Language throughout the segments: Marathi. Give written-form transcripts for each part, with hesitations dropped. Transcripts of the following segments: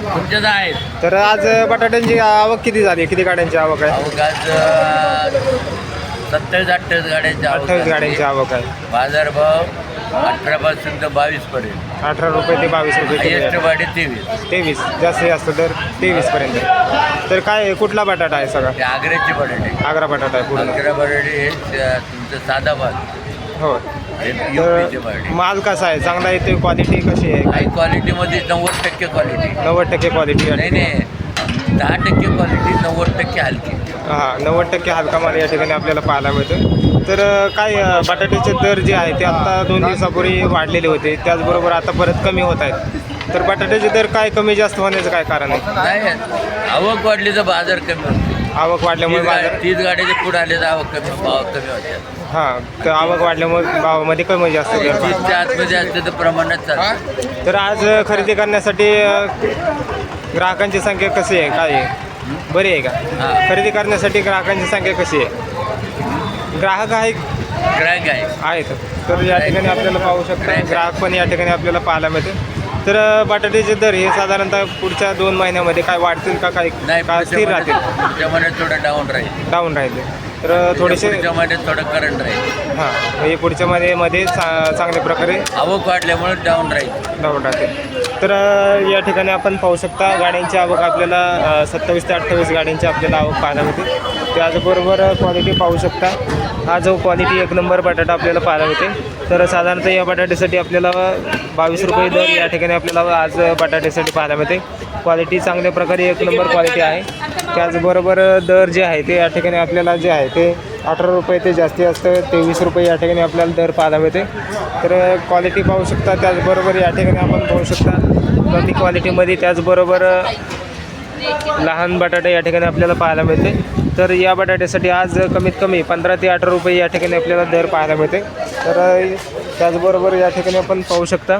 तुमच्याच आहेत. तर आज बटाट्यांची आवक किती झाली, किती गाड्यांची आवक आहे? अवघात 27-28 गाड्यांची आवक 28 झाली. गाड्यांची आवक आहे. बाजारभाव 18 पासून 22 पर्यंत. 18 रुपये ते 22 रुपये किलो हायेस्ट आहे. वाढी 23. 23 जास्तीत जास्त दर 23 पर्यंत. तर काय कुठला बटाटा आहे सगळा? ते आग्र्याचे बटाटे. आग्रा बटाटा आहे पूर्ण. आग्रा बटाटे हे तुमचं साधा भात. हो. हे तर UP चे बटाटे. माल कसा आहे, चांगला येते, क्वालिटी कशी आहे? हाय क्वालिटीमध्ये 90% क्वालिटी. 90% क्वालिटी नाही नाही 10% क्वालिटी, 90% हलकी. हां, 90% हलका माल या ठिकाणी आपल्याला पाहायला मिळतो. तर काय बटाट्याचे दर जे आहे ते आत्ता 2 दिवसापूर्वी वाढलेले होते, त्याचबरोबर आता परत कमी होत आहेत. तर बटाट्याचे दर काय कमी जास्त होण्याचं काय कारण आहे? नाही आवक वाढली तर बाजार कमी होतो. आवक वाढल्यामुळे बाजार 30 गाड्याचे पुढे आले तर आवक कमी, भाव कमी होते. हां, तर आवक वाढल्यामुळे भावामध्ये कमी जास्त दर वाढतो. 30च्या आतमध्ये असते तर प्रमाणात चालतं. तर आज खरेदी करण्यासाठी ग्राहकांची संख्या कशी आहे, काय आहे, बरी आहे का? हां. खरेदी करण्यासाठी ग्राहकांची संख्या कशी आहे? ग्राहक ग्राहक आहे. आहेत. तर या ठिकाणी आपल्याला पाहू शकता ग्राहक पण या ठिकाणी आपल्याला पाहायला मिळते. तर बटाट्याचे दर हे साधारणतः पुढच्या 2 महिन्यामध्ये काय वाढतील का, काय नाही का स्थिर राहतील? पुढच्या महिन्यात थोडं डाऊन राहील. डाऊन राहिले. तर थोडेसे पुढच्या महिन्यात थोडं करंट राहील. हां, हे पुढच्या मध्ये चांगल्या प्रकारे आवक वाढल्यामुळे डाऊन राहील. डाऊन राहतील. तर या ठिकाणी आपण पाहू शकता गाड्यांची आवक आपल्याला 27 ते 28 गाड्यांची आपल्याला आवक पाहायला मिळते. त्याचबरोबर क्वालिटी पाहू शकता. हा जो क्वालिटी 1 नंबर बटाटा आपल्याला पाहायला मिळते. तर साधारणतः या बटाट्यासाठी आपल्याला 22 रुपये दर या ठिकाणी आपल्याला आज बटाट्यासाठी पाहायला मिळते. क्वालिटी चांगल्या प्रकारे 1 नंबर क्वालिटी आहे. त्याचबरोबर दर जे आहे ते या ठिकाणी आपल्याला जे आहे ते 18 रुपये ते जास्तीत जास्त 23 रुपये या ठिकाणी आपल्याला दर पाहायला मिळते. तर क्वालिटी पाहू शकता. त्याचबरोबर या ठिकाणी आपण पाहू शकता कमी क्वालिटीमध्ये त्याचबरोबर लहान बटाटे या ठिकाणी आपल्याला पाहायला मिळते. तर या बटाट्यासाठी आज कमीत कमी 15 ते 18 रुपये या ठिकाणी आपल्याला दर पाहायला मिळते. तर त्याचबरोबर या ठिकाणी आपण पाहू शकता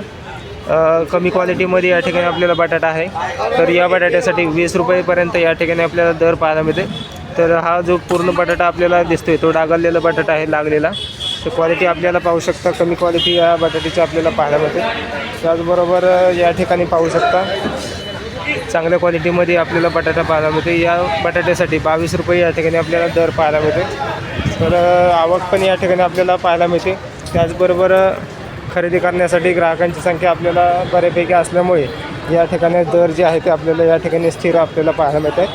कमी क्वालिटीमध्ये या ठिकाणी आपल्याला बटाटा आहे. तर या बटाट्यासाठी 20 रुपयेपर्यंत या ठिकाणी आपल्याला दर पाहायला मिळते. तर हा जो पूर्ण बटाटा आपल्याला दिसतोय तो डागलेला बटाटा आहे, लागलेला. तर क्वालिटी आपल्याला पाहू शकता कमी क्वालिटी या बटाट्याची आपल्याला पाहायला मिळते. त्याचबरोबर या ठिकाणी पाहू शकता चांगल्या क्वालिटीमध्ये आपल्याला बटाटा पाहायला मिळते. या बटाट्यासाठी 22 रुपये या ठिकाणी आपल्याला दर पाहायला मिळते. तर आवक पण या ठिकाणी आपल्याला पाहायला मिळते. त्याचबरोबर खरेदी करण्यासाठी ग्राहकांची संख्या आपल्याला बऱ्यापैकी असल्यामुळे या ठिकाणी दर जे आहे ते आपल्याला या ठिकाणी स्थिर आपल्याला पाहायला मिळते.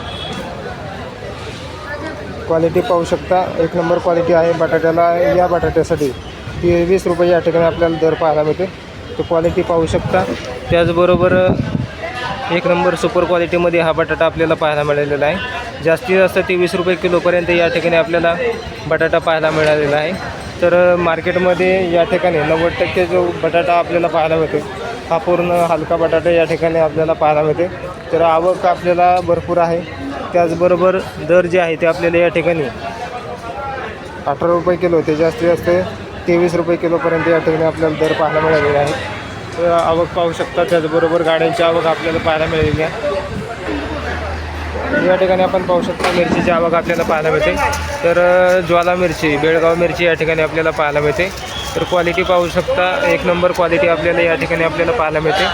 क्वालिटी पाहू शकता 1 नंबर क्वालिटी आहे बटाट्याला. या बटाट्यासाठी 23 रुपये या ठिकाणी आपल्याला दर पाहायला मिळते. तर क्वालिटी पाहू शकता. त्याचबरोबर 1 नंबर सुपर क्वालिटीमध्ये हा बटाटा आपल्याला पाहायला मिळालेला आहे. जास्तीत जास्त 23 रुपये किलोपर्यंत या ठिकाणी आपल्याला बटाटा पाहायला मिळालेला आहे. तर मार्केटमध्ये या ठिकाणी 90% जो बटाटा आपल्याला पाहायला मिळतो हा पूर्ण हलका बटाटा या ठिकाणी आपल्याला पाहायला मिळते. तर आवक आपल्याला भरपूर आहे. त्याचबरोबर दर जे आहे ते आपल्याला या ठिकाणी 18 रुपये किलो ते जास्तीत जास्त 23 रुपये किलोपर्यंत या ठिकाणी आपल्याला दर पाहायला मिळालेला आहे. तर आवक पाहू शकता. त्याचबरोबर गाड्यांची आवक आपल्याला पाहायला मिळालेली आहे. या ठिकाणी आपण पाहू शकता मिरचीची आवक आपल्याला पाहायला मिळते. तर ज्वाला मिरची, बेळगाव मिरची या ठिकाणी आपल्याला पाहायला मिळते. तर क्वालिटी पाहू शकता 1 नंबर क्वालिटी आपल्याला या ठिकाणी आपल्याला पाहायला मिळते.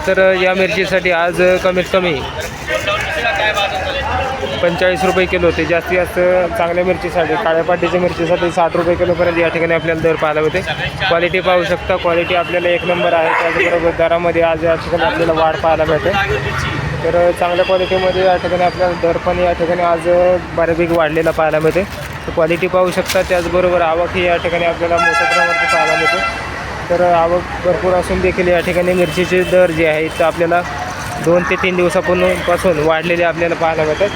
तर या मिरचीसाठी आज कमीत कमी 45 रुपये किलो ते जास्तीत जास्त चांगल्या मिरचीसाठी, काळ्या पाटीच्या मिरचीसाठी 60 रुपये किलोपर्यंत या ठिकाणी आपल्याला दर पाहायला मिळते. क्वालिटी पाहू शकता. क्वालिटी आपल्याला 1 नंबर आहे. त्याचबरोबर दरामध्ये आज या ठिकाणी आपल्याला वाढ पाहायला मिळते. तर चांगल्या क्वालिटीमध्ये या ठिकाणी आपल्याला दर पण या ठिकाणी आज बऱ्यापैकी वाढलेला पाहायला मिळते. तर क्वालिटी पाहू शकता. त्याचबरोबर आवक ही या ठिकाणी आपल्याला मोठ्या प्रमाणात पाहायला मिळते. तर आवक भरपूर असून देखील या ठिकाणी मिरचीचे दर जे आहेत ते आपल्याला 2 ते 3 दिवसापासून वाढलेले आपल्याला पाहायला मिळतात.